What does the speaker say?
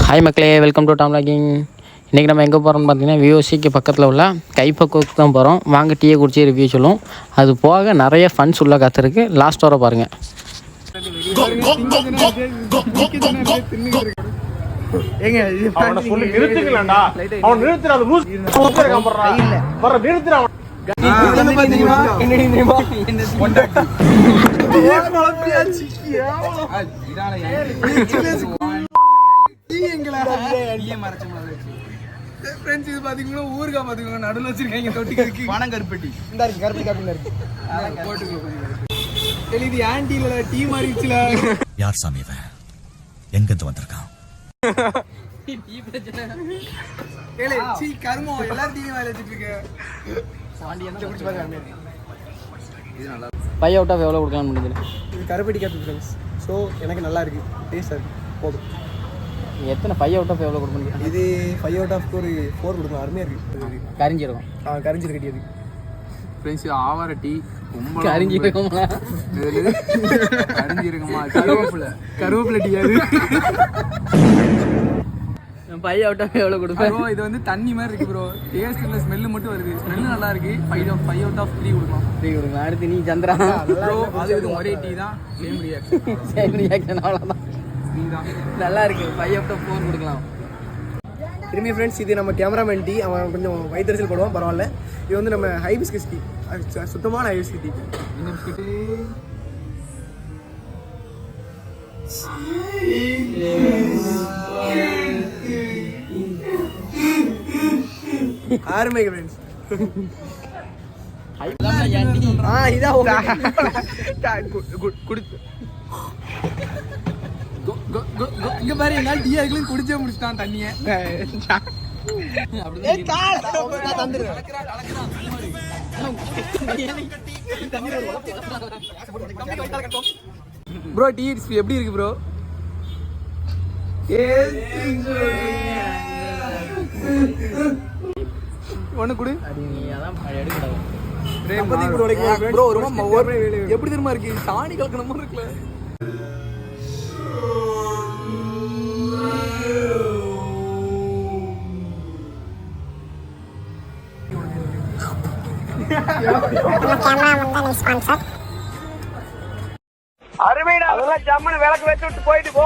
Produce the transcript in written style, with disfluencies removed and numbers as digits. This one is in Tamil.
ஹாய் மக்களே, வெல்கம் டு டாம் லாகிங். இன்றைக்கி நம்ம எங்கே போகிறோம்னு பார்த்தீங்கன்னா விஓசிக்கு பக்கத்தில் உள்ள கைப்பக்குவத்துக்கு தான் போகிறோம். வாங்க டீயை குடிச்சு ரிவ்யூ சொல்லுவோம். அது போக நிறைய ஃபன்ஸ் உள்ள காத்திருக்கு. லாஸ்ட் வர பாருங்கள். ஊருக்கா பாத்தீங்கன்னா நடுவில் வச்சிருக்காங்க தொட்டிக்கு பணம் கருப்பட்டி இந்த இருக்கு கருப்பட்டி காப்பில இருக்கு இது ஆன்டில டீ மாறிச்சுல. யார் சாமி இவன்? எங்க இருந்து வந்திருக்கான்? ஏலே சீ கர்மம் எல்லாரும் டீ வாயில வச்சிட்டு இருக்க. குடிச்சு பாருங்க. இது நல்லா இருக்கு. 5 அவுட் ஆஃப் எவ்வளோ கொடுக்கலாம்னு முடிஞ்சது? இது கருப்பட்டி காப்பி ஃப்ரெண்ட்ஸ். ஸோ எனக்கு நல்லா இருக்கு, டேஸ்டாக இருக்கு, போதும். எத்தனை 5 அவுட் ஆஃப் எவ்வளோ கொடுக்கணும்? இது 5 அவுட் ஆஃப்க்கு ஒரு 4 கொடுக்கலாம். அருமையாக இருக்குது. கரிஞ்சிருக்கும். கரிஞ்சிரு கட்டியது ஃப்ரெண்ட்ஸ். ஆவார டீ ரொம்ப கரிஞ்சிருக்குமா? கரிஞ்சிருக்குமா? கருவேப்பிலை டீ அது. 5 அவுட் ஆஃப் எவ்வளோ கொடுப்பேன்? ப்ரோ இது வந்து தண்ணி மாதிரி இருக்கு ப்ரோ. டேஸ்ட் இல்லை, ஸ்மெல்லு மட்டும் வருது. ஸ்மெல்லு நல்லா இருக்கு. 5 அவுட் ஆஃப் 3 கொடுக்கலாம். 3 கொடுக்கலாம். அடுத்து நீ சந்திரா ப்ரோ. அது இது ஒரே டீ தான், சேம் ரியாக்ஷன் அவ்வளோதான். நல்லா இருக்கு. 5 அவுட் ஆஃப் 4 கொடுக்கலாம். திரும்பி ஃப்ரெண்ட்ஸ், இது நம்ம கேமராமேன் டீ. அவன் கொஞ்சம் வயிற்றுச்சல் போடுவான், பரவாயில்ல. இது வந்து நம்ம ஹைபிஸ்கஸ் டீ, சுத்தமான ஹைபிஸ்கஸ் டீ. ஆரம்பிங்க ஃப்ரெண்ட்ஸ். இங்க பாரு, என்னால் டீ ஆகிலும் குடிச்சே முடிச்சுட்டான் தண்ணியை. ப்ரோ டீ எப்படி இருக்கு ப்ரோ? ஒண்ணு குடு. எப்படி தெரியுமா இருக்கு? சாணி கலக்கிற மாதிரி இருக்குல்ல. அருமைடா, அதெல்லாம் ஜம்மனு விளக்கு வச்சு விட்டு போயிட்டு போ.